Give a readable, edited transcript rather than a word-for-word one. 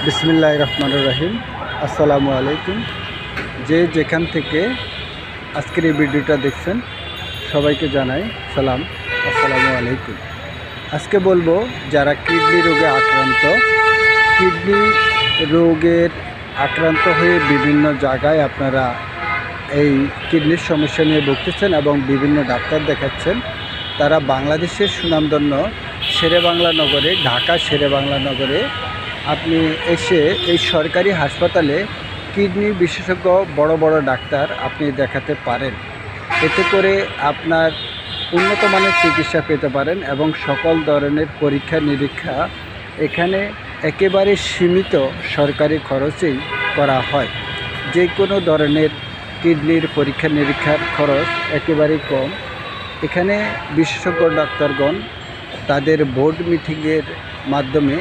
বিসমিল্লাহির রহমানির রহিম। আসসালামু আলাইকুম। যে যেখান থেকে আজকের এই ভিডিওটা দেখছেন সবাইকে জানাই সালাম, আসসালামু আলাইকুম। আজকে বলবো যারা কিডনি রোগে আক্রান্ত হয়ে বিভিন্ন জায়গায় আপনারা এই কিডনির সমস্যা নিয়ে ভুগতেছেন এবং বিভিন্ন ডাক্তার দেখাচ্ছেন, তারা বাংলাদেশের সুনামধন্য শেরেবাংলা নগরে, ঢাকা শেরেবাংলা নগরে আপনি এসে এই সরকারি হাসপাতালে কিডনি বিশেষজ্ঞ বড় বড় ডাক্তার আপনি দেখাতে পারেন। এতে করে আপনার উন্নত মানের চিকিৎসা পেতে পারেন এবং সকল ধরনের পরীক্ষা নিরীক্ষা এখানে একেবারে সীমিত সরকারি খরচেই করা হয়। যে কোনো ধরনের কিডনির পরীক্ষা নিরীক্ষার খরচ একেবারেই কম। এখানে বিশেষজ্ঞ ডাক্তারগণ তাদের বোর্ড মিটিংয়ের মাধ্যমে